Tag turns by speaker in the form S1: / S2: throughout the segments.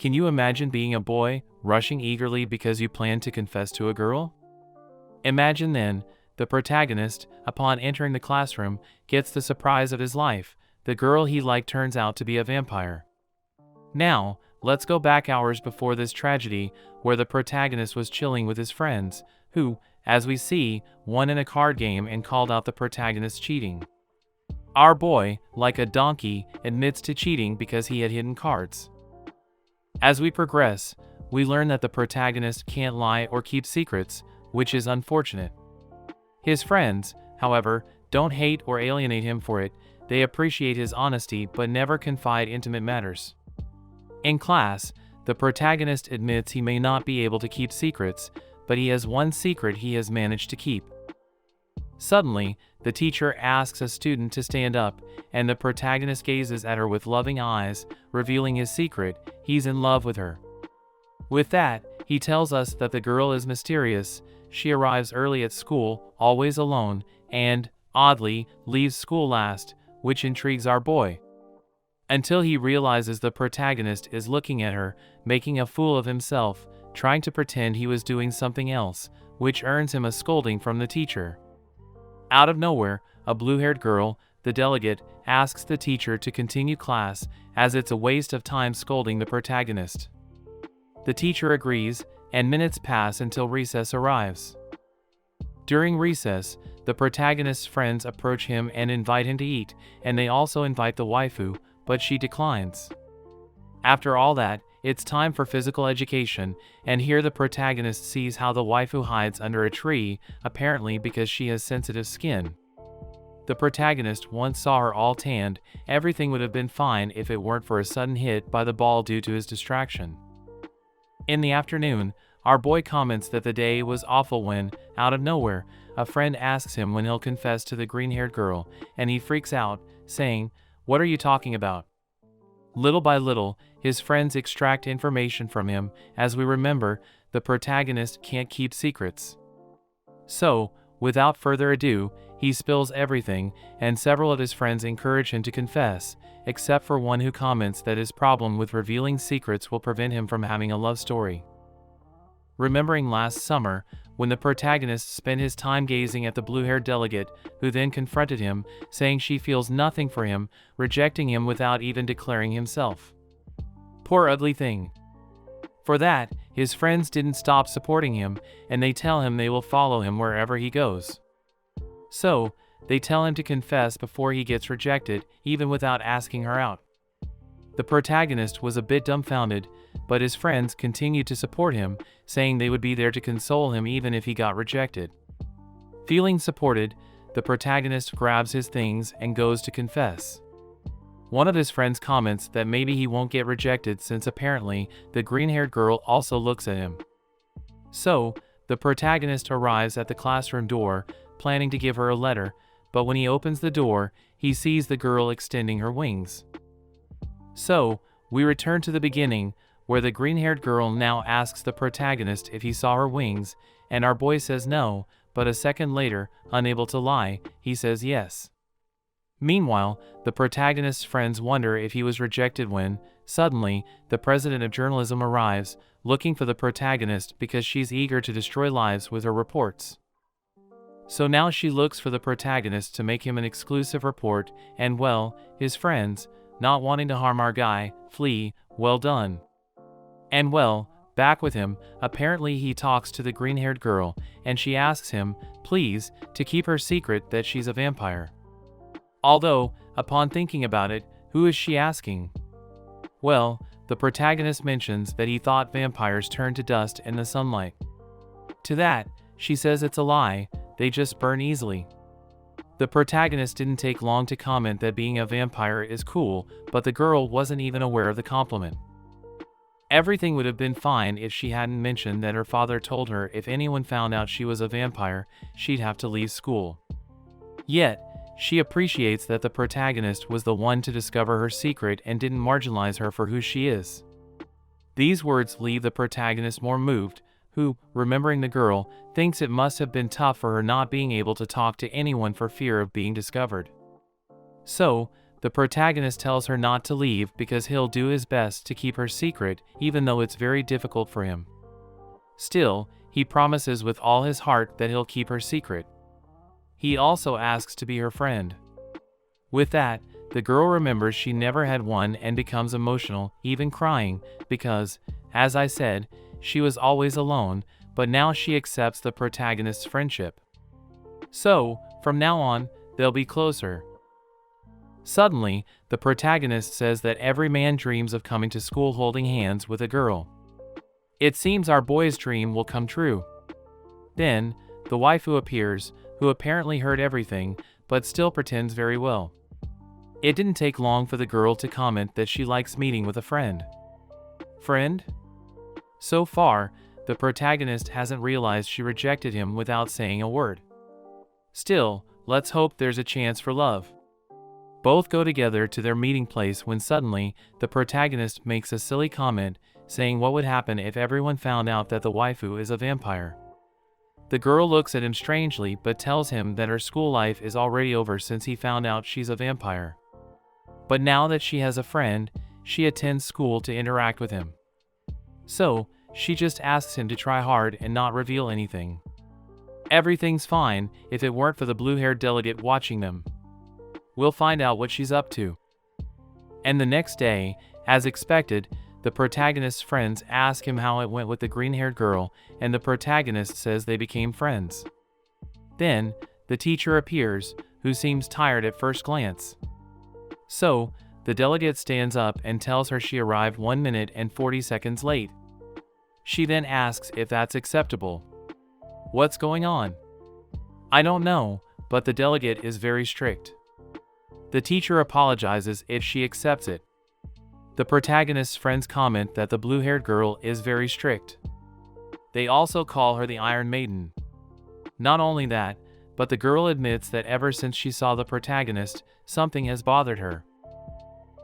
S1: Can you imagine being a boy, rushing eagerly because you plan to confess to a girl? Imagine then, the protagonist, upon entering the classroom, gets the surprise of his life. The girl he liked turns out to be a vampire. Now, let's go back hours before this tragedy, where the protagonist was chilling with his friends, who, as we see, won in a card game and called out the protagonist cheating. Our boy, like a donkey, admits to cheating because he had hidden cards. As we progress, we learn that the protagonist can't lie or keep secrets, which is unfortunate. His friends, however, don't hate or alienate him for it. They appreciate his honesty but never confide intimate matters. In class, the protagonist admits he may not be able to keep secrets, but he has one secret he has managed to keep. Suddenly, the teacher asks a student to stand up, and the protagonist gazes at her with loving eyes, revealing his secret: he's in love with her. With that, he tells us that the girl is mysterious. She arrives early at school, always alone, and, oddly, leaves school last, which intrigues our boy. Until he realizes the protagonist is looking at her, making a fool of himself, trying to pretend he was doing something else, which earns him a scolding from the teacher. Out of nowhere, a blue-haired girl, the delegate, asks the teacher to continue class, as it's a waste of time scolding the protagonist. The teacher agrees, and minutes pass until recess arrives. During recess, the protagonist's friends approach him and invite him to eat, and they also invite the waifu, but she declines. After all that, it's time for physical education, and here the protagonist sees how the waifu hides under a tree, apparently because she has sensitive skin. The protagonist once saw her all tanned. Everything would have been fine if it weren't for a sudden hit by the ball due to his distraction. In the afternoon, our boy comments that the day was awful when, out of nowhere, a friend asks him when he'll confess to the green-haired girl, and he freaks out, saying, "What are you talking about?" Little by little, his friends extract information from him. As we remember, the protagonist can't keep secrets. So, without further ado, he spills everything, and several of his friends encourage him to confess, except for one who comments that his problem with revealing secrets will prevent him from having a love story. Remembering last summer, when the protagonist spent his time gazing at the blue-haired delegate, who then confronted him, saying she feels nothing for him, rejecting him without even declaring himself. Poor ugly thing. For that, his friends didn't stop supporting him, and they tell him they will follow him wherever he goes. So, they tell him to confess before he gets rejected, even without asking her out. The protagonist was a bit dumbfounded, but his friends continued to support him, saying they would be there to console him even if he got rejected. Feeling supported, the protagonist grabs his things and goes to confess. One of his friends comments that maybe he won't get rejected since apparently the green-haired girl also looks at him. So, the protagonist arrives at the classroom door, planning to give her a letter, but when he opens the door, he sees the girl extending her wings. So, we return to the beginning, where the green-haired girl now asks the protagonist if he saw her wings, and our boy says no, but a second later, unable to lie, he says yes. Meanwhile, the protagonist's friends wonder if he was rejected when, suddenly, the president of journalism arrives, looking for the protagonist because she's eager to destroy lives with her reports. So now she looks for the protagonist to make him an exclusive report, and well, his friends, not wanting to harm our guy, flee. Well done. And well, back with him, apparently he talks to the green-haired girl, and she asks him, please, to keep her secret that she's a vampire. Although, upon thinking about it, who is she asking? Well, the protagonist mentions that he thought vampires turned to dust in the sunlight. To that, she says it's a lie, they just burn easily. The protagonist didn't take long to comment that being a vampire is cool, but the girl wasn't even aware of the compliment. Everything would have been fine if she hadn't mentioned that her father told her if anyone found out she was a vampire, she'd have to leave school. Yet, she appreciates that the protagonist was the one to discover her secret and didn't marginalize her for who she is. These words leave the protagonist more moved, who, remembering the girl, thinks it must have been tough for her not being able to talk to anyone for fear of being discovered. So, The protagonist tells her not to leave because he'll do his best to keep her secret, even though it's very difficult for him. Still, he promises with all his heart that he'll keep her secret. He also asks to be her friend. With that, the girl remembers she never had one and becomes emotional, even crying, because, as I said, she was always alone, but now she accepts the protagonist's friendship. So, from now on, they'll be closer. Suddenly, the protagonist says that every man dreams of coming to school holding hands with a girl. It seems our boy's dream will come true. Then, the waifu appears, who apparently heard everything, but still pretends very well. It didn't take long for the girl to comment that she likes meeting with a friend. Friend? So far, the protagonist hasn't realized she rejected him without saying a word. Still, let's hope there's a chance for love. Both go together to their meeting place when suddenly, the protagonist makes a silly comment, saying what would happen if everyone found out that the waifu is a vampire. The girl looks at him strangely but tells him that her school life is already over since he found out she's a vampire. But now that she has a friend, she attends school to interact with him. So, she just asks him to try hard and not reveal anything. Everything's fine if it weren't for the blue-haired delegate watching them. We'll find out what she's up to. And the next day, as expected, the protagonist's friends ask him how it went with the green-haired girl, and the protagonist says they became friends. Then, the teacher appears, who seems tired at first glance. So, the delegate stands up and tells her she arrived 1 minute and 40 seconds late. She then asks if that's acceptable. What's going on? I don't know, but the delegate is very strict. The teacher apologizes if she accepts it. The protagonist's friends comment that the blue-haired girl is very strict. They also call her the Iron Maiden. Not only that, but the girl admits that ever since she saw the protagonist, something has bothered her.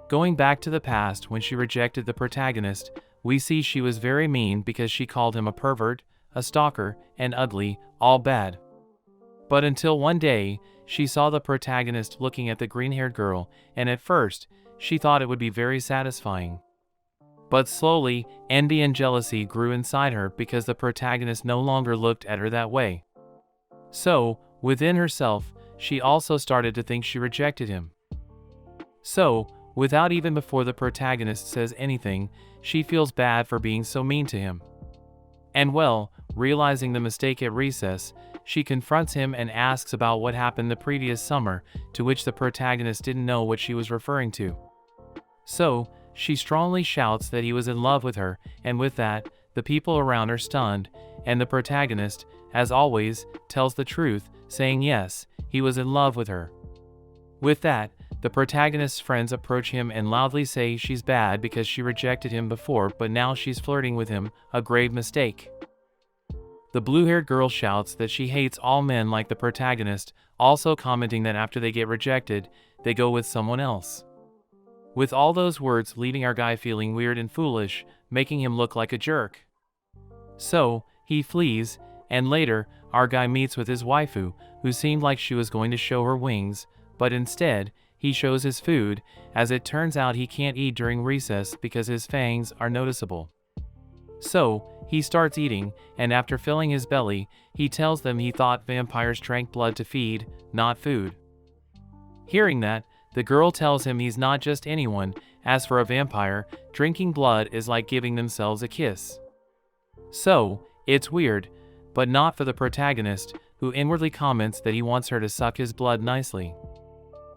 S1: Going back to the past when she rejected the protagonist, we see she was very mean because she called him a pervert, a stalker, and ugly, all bad. But until one day, she saw the protagonist looking at the green-haired girl, and at first, she thought it would be very satisfying. But slowly, envy and jealousy grew inside her because the protagonist no longer looked at her that way. So, within herself, she also started to think she rejected him. So, without even before the protagonist says anything, she feels bad for being so mean to him. And well, realizing the mistake at recess, she confronts him and asks about what happened the previous summer, to which the protagonist didn't know what she was referring to. So, she strongly shouts that he was in love with her, and with that, the people around are stunned, and the protagonist, as always, tells the truth, saying yes, he was in love with her. With that, the protagonist's friends approach him and loudly say she's bad because she rejected him before but now she's flirting with him, a grave mistake. The blue-haired girl shouts that she hates all men like the protagonist, also commenting that after they get rejected, they go with someone else. With all those words leaving our guy feeling weird and foolish, making him look like a jerk. So, he flees, and later, our guy meets with his waifu, who seemed like she was going to show her wings, but instead, he shows his food, as it turns out he can't eat during recess because his fangs are noticeable. So, he starts eating, and after filling his belly, he tells them he thought vampires drank blood to feed, not food. Hearing that, the girl tells him he's not just anyone, as for a vampire, drinking blood is like giving themselves a kiss. So, it's weird, but not for the protagonist, who inwardly comments that he wants her to suck his blood nicely.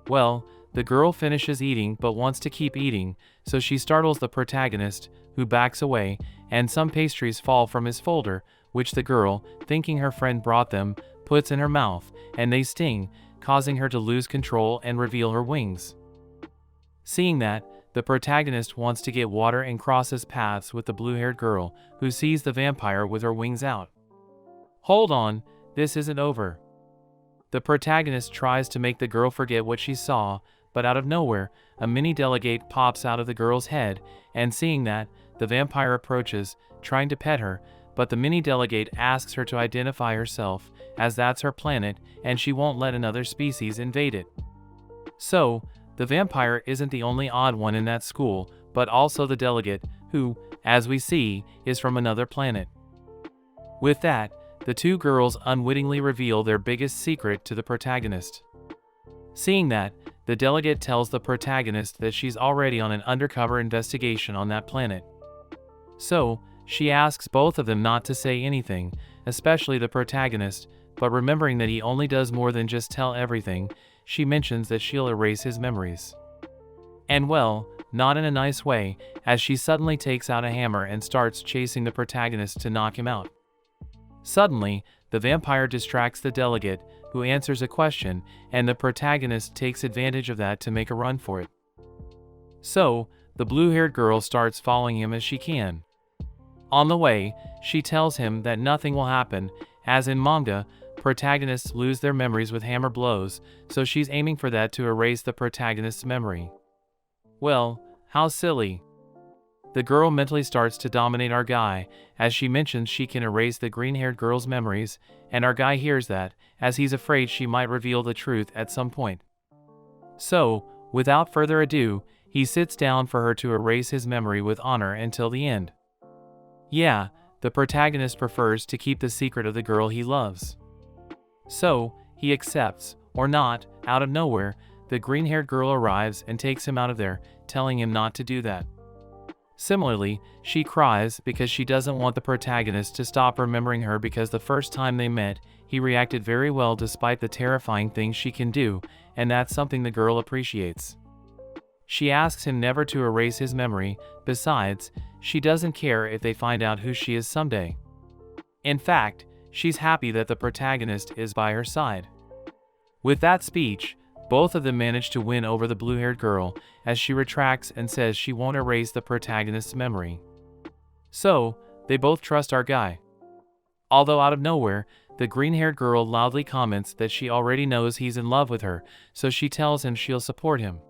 S1: Well, the girl finishes eating but wants to keep eating, so she startles the protagonist, who backs away, and some pastries fall from his folder, which the girl, thinking her friend brought them, puts in her mouth, and they sting, causing her to lose control and reveal her wings. Seeing that, the protagonist wants to get water and crosses paths with the blue-haired girl, who sees the vampire with her wings out. Hold on, this isn't over. The protagonist tries to make the girl forget what she saw, but out of nowhere, a mini delegate pops out of the girl's head, and seeing that, the vampire approaches, trying to pet her, but the mini delegate asks her to identify herself, as that's her planet, and she won't let another species invade it. So, The vampire isn't the only odd one in that school, but also the delegate, who, as we see, is from another planet. With that, the two girls unwittingly reveal their biggest secret to the protagonist. Seeing that, the delegate tells the protagonist that she's already on an undercover investigation on that planet. So, she asks both of them not to say anything, especially the protagonist, but remembering that he only does more than just tell everything, she mentions that she'll erase his memories. And well, not in a nice way, as she suddenly takes out a hammer and starts chasing the protagonist to knock him out. Suddenly, the vampire distracts the delegate, who answers a question, and the protagonist takes advantage of that to make a run for it. So, the blue-haired girl starts following him as she can. On the way, she tells him that nothing will happen, as in manga, protagonists lose their memories with hammer blows, so she's aiming for that to erase the protagonist's memory. Well, how silly. The girl mentally starts to dominate our guy, as she mentions she can erase the green-haired girl's memories, and our guy hears that, as he's afraid she might reveal the truth at some point. So, without further ado, he sits down for her to erase his memory with honor until the end. Yeah, the protagonist prefers to keep the secret of the girl he loves. So, he accepts, or not, out of nowhere, the green-haired girl arrives and takes him out of there, telling him not to do that. Similarly, she cries because she doesn't want the protagonist to stop remembering her because the first time they met, he reacted very well despite the terrifying things she can do, and that's something the girl appreciates. She asks him never to erase his memory, besides, she doesn't care if they find out who she is someday. In fact, she's happy that the protagonist is by her side. With that speech, both of them manage to win over the blue-haired girl, as she retracts and says she won't erase the protagonist's memory. So, they both trust our guy. Although out of nowhere, the green-haired girl loudly comments that she already knows he's in love with her, so she tells him she'll support him.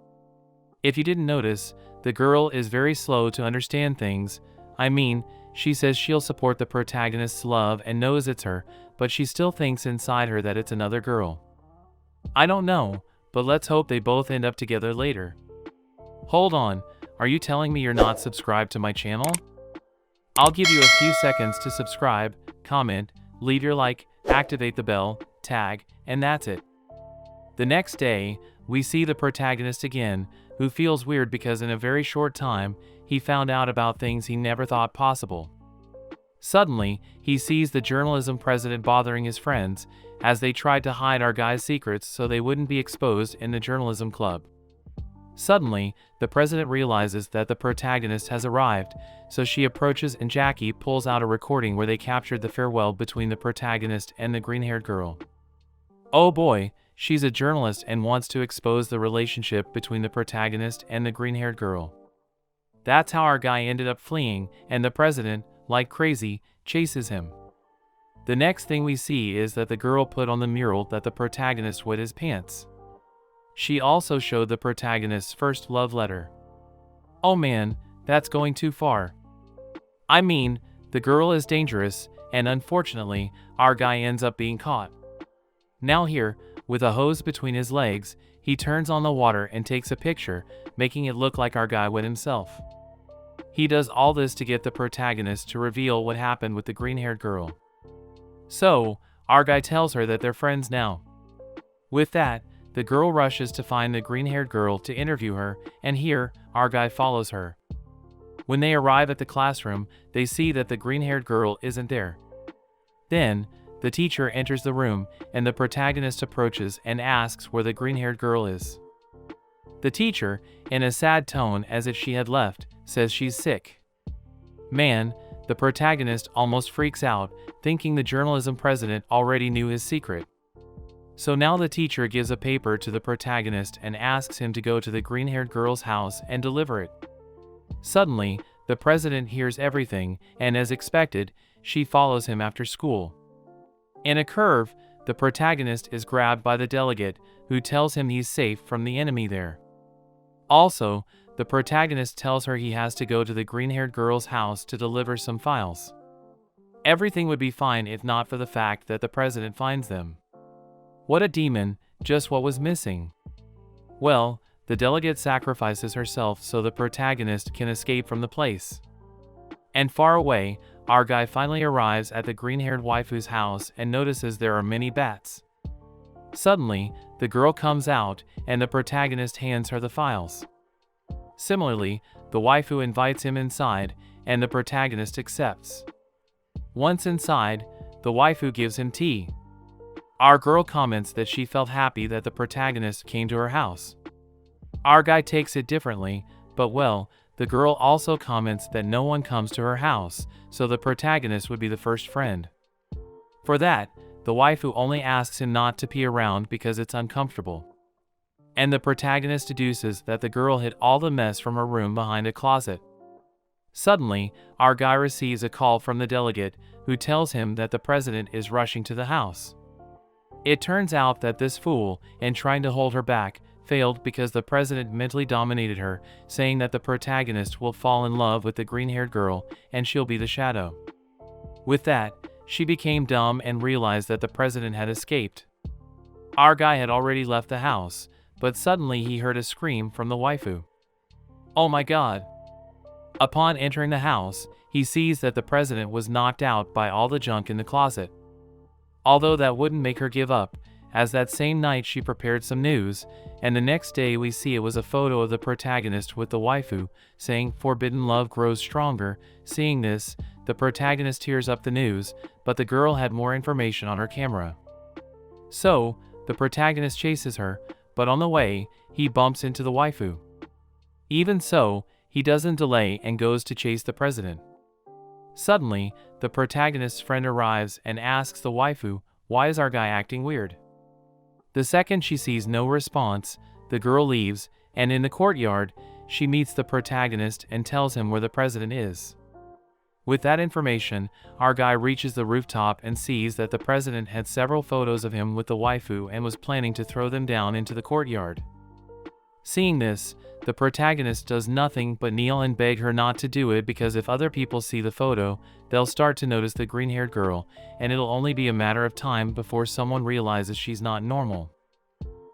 S1: If you didn't notice, the girl is very slow to understand things. I mean, she says she'll support the protagonist's love and knows it's her, but she still thinks inside her that it's another girl. I don't know, but let's hope they both end up together later. Hold on, are you telling me you're not subscribed to my channel? I'll give you a few seconds to subscribe, comment, leave your like, activate the bell, tag, and that's it. The next day, we see the protagonist again, who feels weird because in a very short time, he found out about things he never thought possible. Suddenly, he sees the journalism president bothering his friends, as they tried to hide our guy's secrets so they wouldn't be exposed in the journalism club. Suddenly, the president realizes that the protagonist has arrived, so she approaches and Jackie pulls out a recording where they captured the farewell between the protagonist and the green-haired girl. Oh boy, she's a journalist and wants to expose the relationship between the protagonist and the green-haired girl. That's how our guy ended up fleeing, and the president, like crazy, chases him. The next thing we see is that the girl put on the mural that the protagonist wet his pants. She also showed the protagonist's first love letter. Oh man, that's going too far. I mean, the girl is dangerous, and unfortunately, our guy ends up being caught. Now here, with a hose between his legs, he turns on the water and takes a picture, making it look like our guy wet himself. He does all this to get the protagonist to reveal what happened with the green-haired girl. So, our guy tells her that they're friends now. With that, the girl rushes to find the green-haired girl to interview her, and here, our guy follows her. When they arrive at the classroom, they see that the green-haired girl isn't there. Then, the teacher enters the room, and the protagonist approaches and asks where the green-haired girl is. The teacher, in a sad tone as if she had left, says she's sick. Man, the protagonist almost freaks out, thinking the journalism president already knew his secret. So now the teacher gives a paper to the protagonist and asks him to go to the green-haired girl's house and deliver it. Suddenly, the president hears everything, and as expected, she follows him after school. In a curve, the protagonist is grabbed by the delegate, who tells him he's safe from the enemy there. Also, the protagonist tells her he has to go to the green-haired girl's house to deliver some files. Everything would be fine if not for the fact that the president finds them. What a demon, just what was missing. Well, the delegate sacrifices herself so the protagonist can escape from the place. And far away, our guy finally arrives at the green-haired waifu's house and notices there are many bats. Suddenly, the girl comes out and the protagonist hands her the files. Similarly, the waifu invites him inside and the protagonist accepts. Once inside, the waifu gives him tea. Our girl comments that she felt happy that the protagonist came to her house. Our guy takes it differently, but well, the girl also comments that no one comes to her house, so the protagonist would be the first friend. For that, the waifu only asks him not to pee around because it's uncomfortable. And the protagonist deduces that the girl hid all the mess from her room behind a closet. Suddenly, our guy receives a call from the delegate, who tells him that the president is rushing to the house. It turns out that this fool, in trying to hold her back, failed because the president mentally dominated her, saying that the protagonist will fall in love with the green-haired girl and she'll be the shadow. With that, she became dumb and realized that the president had escaped. Our guy had already left the house, but suddenly he heard a scream from the waifu. Oh my god! Upon entering the house, he sees that the president was knocked out by all the junk in the closet. Although that wouldn't make her give up, as that same night she prepared some news, and the next day we see it was a photo of the protagonist with the waifu, saying forbidden love grows stronger. Seeing this, the protagonist tears up the news, but the girl had more information on her camera. So, the protagonist chases her, but on the way, he bumps into the waifu. Even so, he doesn't delay and goes to chase the president. Suddenly, the protagonist's friend arrives and asks the waifu, why is our guy acting weird? The second she sees no response, the girl leaves, and in the courtyard, she meets the protagonist and tells him where the president is. With that information, our guy reaches the rooftop and sees that the president had several photos of him with the waifu and was planning to throw them down into the courtyard. Seeing this, the protagonist does nothing but kneel and beg her not to do it because if other people see the photo, they'll start to notice the green-haired girl, and it'll only be a matter of time before someone realizes she's not normal.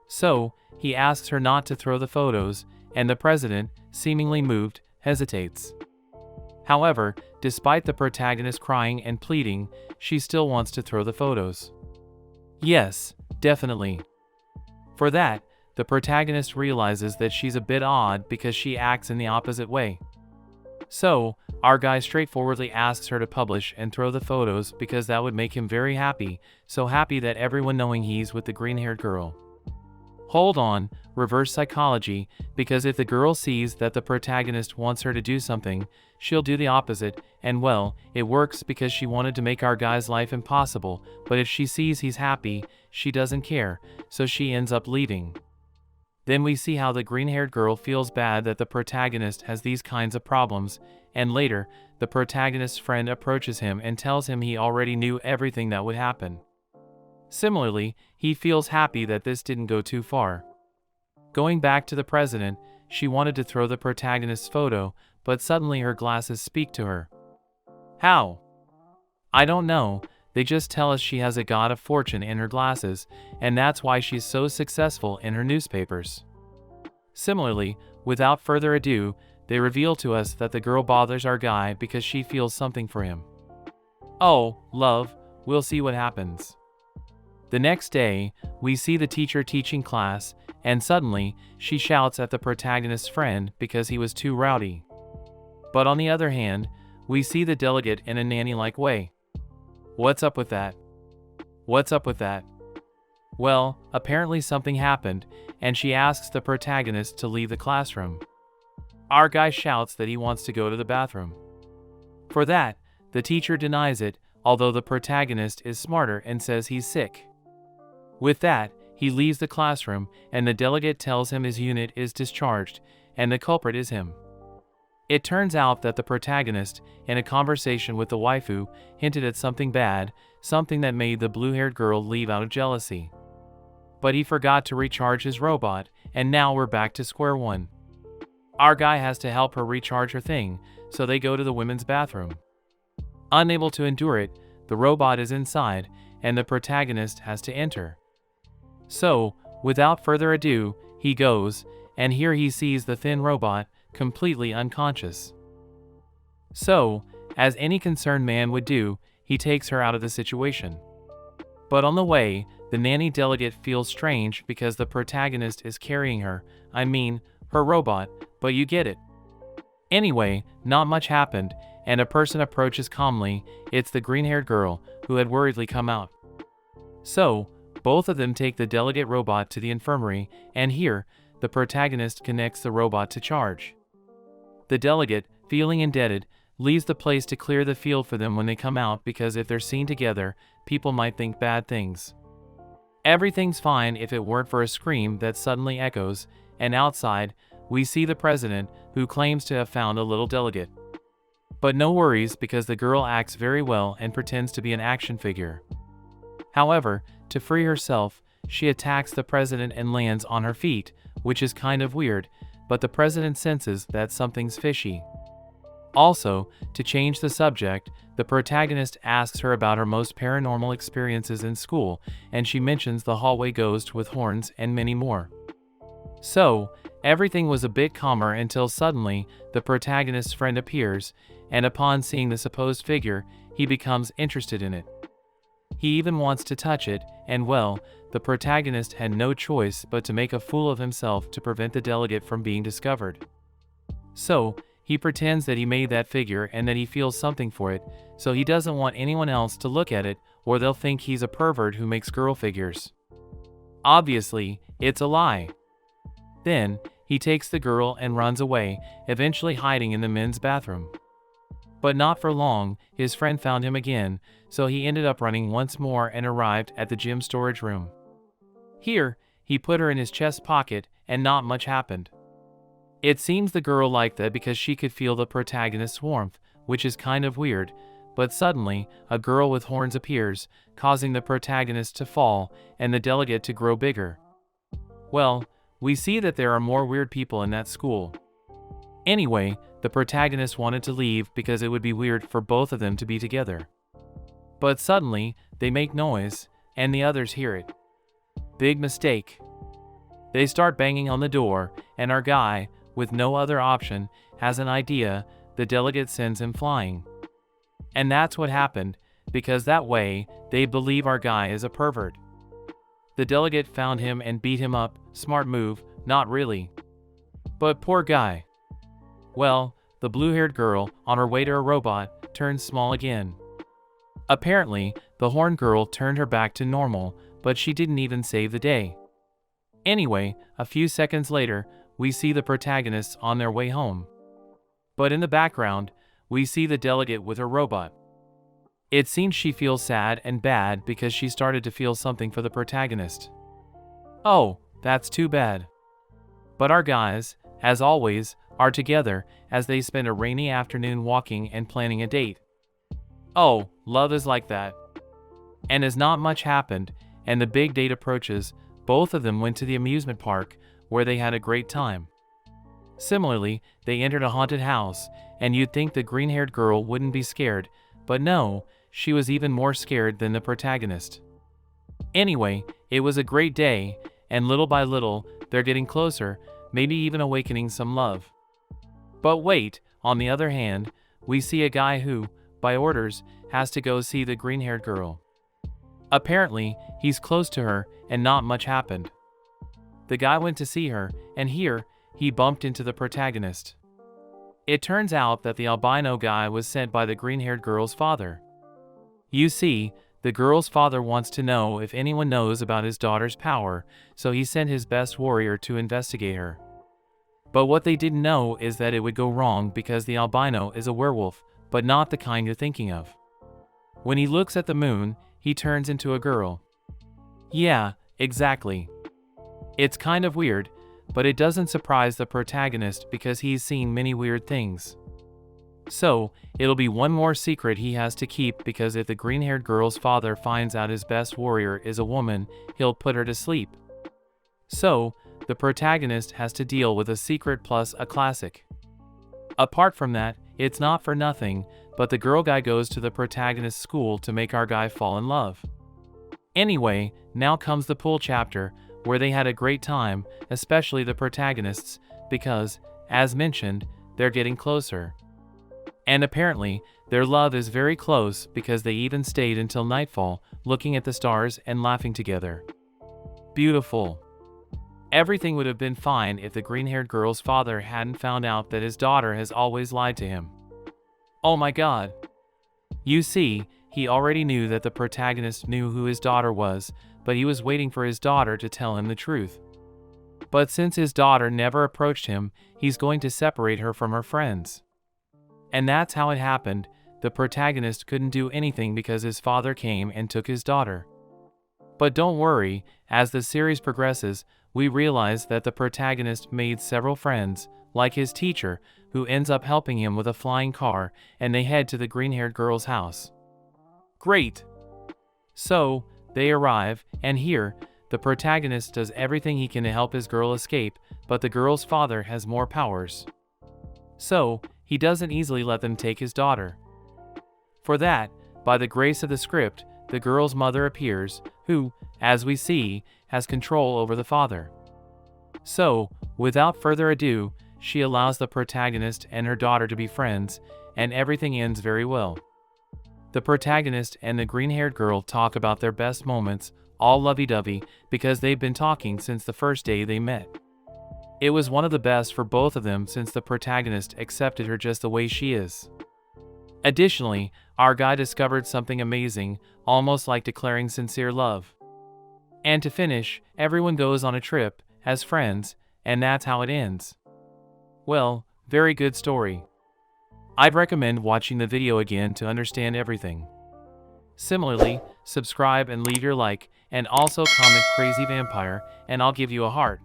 S1: So, he asks her not to throw the photos, and the president, seemingly moved, hesitates. However, despite the protagonist crying and pleading, she still wants to throw the photos. Yes, definitely. For that, the protagonist realizes that she's a bit odd because she acts in the opposite way. So, our guy straightforwardly asks her to publish and throw the photos because that would make him very happy, so happy that everyone knowing he's with the green-haired girl. Hold on, reverse psychology, because if the girl sees that the protagonist wants her to do something, she'll do the opposite, and well, it works because she wanted to make our guy's life impossible, but if she sees he's happy, she doesn't care, so she ends up leaving. Then we see how the green-haired girl feels bad that the protagonist has these kinds of problems, and later, the protagonist's friend approaches him and tells him he already knew everything that would happen. Similarly, he feels happy that this didn't go too far. Going back to the president, she wanted to throw the protagonist's photo, but suddenly her glasses speak to her. How? I don't know. They just tell us she has a god of fortune in her glasses, and that's why she's so successful in her newspapers. Similarly, without further ado, they reveal to us that the girl bothers our guy because she feels something for him. Oh, love, we'll see what happens. The next day, we see the teacher teaching class, and suddenly, she shouts at the protagonist's friend because he was too rowdy. But on the other hand, we see the delegate in a nanny-like way. What's up with that? What's up with that? Well, apparently something happened, and she asks the protagonist to leave the classroom. Our guy shouts that he wants to go to the bathroom. For that, the teacher denies it, although the protagonist is smarter and says he's sick. With that, he leaves the classroom, and the delegate tells him his unit is discharged, and the culprit is him. It turns out that the protagonist, in a conversation with the waifu, hinted at something bad, something that made the blue-haired girl leave out of jealousy. But he forgot to recharge his robot, and now we're back to square one. Our guy has to help her recharge her thing, so they go to the women's bathroom. Unable to endure it, the robot is inside, and the protagonist has to enter. So, without further ado, he goes, and here he sees the thin robot, completely unconscious. So, as any concerned man would do, he takes her out of the situation. But on the way, the nanny delegate feels strange because the protagonist is carrying her, her robot, but you get it. Anyway, not much happened, and a person approaches calmly. It's the green-haired girl, who had worriedly come out. So, both of them take the delegate robot to the infirmary, and here, the protagonist connects the robot to charge. The delegate, feeling indebted, leaves the place to clear the field for them when they come out, because if they're seen together, people might think bad things. Everything's fine if it weren't for a scream that suddenly echoes, and outside, we see the president, who claims to have found a little delegate. But no worries, because the girl acts very well and pretends to be an action figure. However, to free herself, she attacks the president and lands on her feet, which is kind of weird, but the president senses that something's fishy. Also, to change the subject, the protagonist asks her about her most paranormal experiences in school, and she mentions the hallway ghost with horns and many more. So, everything was a bit calmer until suddenly, the protagonist's friend appears, and upon seeing the supposed figure, he becomes interested in it. He even wants to touch it, and well, the protagonist had no choice but to make a fool of himself to prevent the delegate from being discovered. So, he pretends that he made that figure and that he feels something for it, so he doesn't want anyone else to look at it, or they'll think he's a pervert who makes girl figures. Obviously, it's a lie. Then, he takes the girl and runs away, eventually hiding in the men's bathroom. But not for long, his friend found him again, so he ended up running once more and arrived at the gym storage room. Here, he put her in his chest pocket, and not much happened. It seems the girl liked that because she could feel the protagonist's warmth, which is kind of weird, but suddenly, a girl with horns appears, causing the protagonist to fall, and the delegate to grow bigger. Well, we see that there are more weird people in that school. Anyway, the protagonist wanted to leave because it would be weird for both of them to be together. But suddenly, they make noise, and the others hear it. Big mistake. They start banging on the door, and our guy, with no other option, has an idea. The delegate sends him flying. And that's what happened, because that way, they believe our guy is a pervert. The delegate found him and beat him up. Smart move, not really. But poor guy. Well, the blue-haired girl, on her way to a robot, turns small again. Apparently, the horn girl turned her back to normal, but she didn't even save the day. Anyway, a few seconds later, we see the protagonists on their way home. But in the background, we see the delegate with her robot. It seems she feels sad and bad because she started to feel something for the protagonist. Oh, that's too bad. But our guys, as always, are together as they spend a rainy afternoon walking and planning a date. Oh, love is like that. And as not much happened, and the big date approaches, both of them went to the amusement park, where they had a great time. Similarly, they entered a haunted house, and you'd think the green-haired girl wouldn't be scared, but no, she was even more scared than the protagonist. Anyway, it was a great day, and little by little, they're getting closer, maybe even awakening some love. But wait, on the other hand, we see a guy who, by orders, has to go see the green-haired girl. Apparently, he's close to her, and not much happened. The guy went to see her, and here, he bumped into the protagonist. It turns out that the albino guy was sent by the green-haired girl's father. You see, the girl's father wants to know if anyone knows about his daughter's power, so he sent his best warrior to investigate her. But what they didn't know is that it would go wrong because the albino is a werewolf, but not the kind you're thinking of. When he looks at the moon, he turns into a girl. Yeah, exactly. It's kind of weird, but it doesn't surprise the protagonist because he's seen many weird things. So, it'll be one more secret he has to keep because if the green-haired girl's father finds out his best warrior is a woman, he'll put her to sleep. So, the protagonist has to deal with a secret plus a classic. Apart from that, it's not for nothing, but the girl guy goes to the protagonist's school to make our guy fall in love. Anyway, now comes the pool chapter, where they had a great time, especially the protagonists, because, as mentioned, they're getting closer. And apparently, their love is very close because they even stayed until nightfall, looking at the stars and laughing together. Beautiful. Everything would have been fine if the green-haired girl's father hadn't found out that his daughter has always lied to him. Oh my god. You see, he already knew that the protagonist knew who his daughter was, but he was waiting for his daughter to tell him the truth. But since his daughter never approached him, he's going to separate her from her friends. And that's how it happened. The protagonist couldn't do anything because his father came and took his daughter. But don't worry, as the series progresses, we realize that the protagonist made several friends, like his teacher, who ends up helping him with a flying car, and they head to the green-haired girl's house. Great! So, they arrive, and here, the protagonist does everything he can to help his girl escape, but the girl's father has more powers. So, he doesn't easily let them take his daughter. For that, by the grace of the script, the girl's mother appears, who, as we see, has control over the father. So, without further ado, she allows the protagonist and her daughter to be friends, and everything ends very well. The protagonist and the green-haired girl talk about their best moments, all lovey-dovey, because they've been talking since the first day they met. It was one of the best for both of them since the protagonist accepted her just the way she is. Additionally, our guy discovered something amazing, almost like declaring sincere love. And to finish, everyone goes on a trip, as friends, and that's how it ends. Well, very good story. I'd recommend watching the video again to understand everything. Similarly, subscribe and leave your like, and also comment Crazy Vampire, and I'll give you a heart.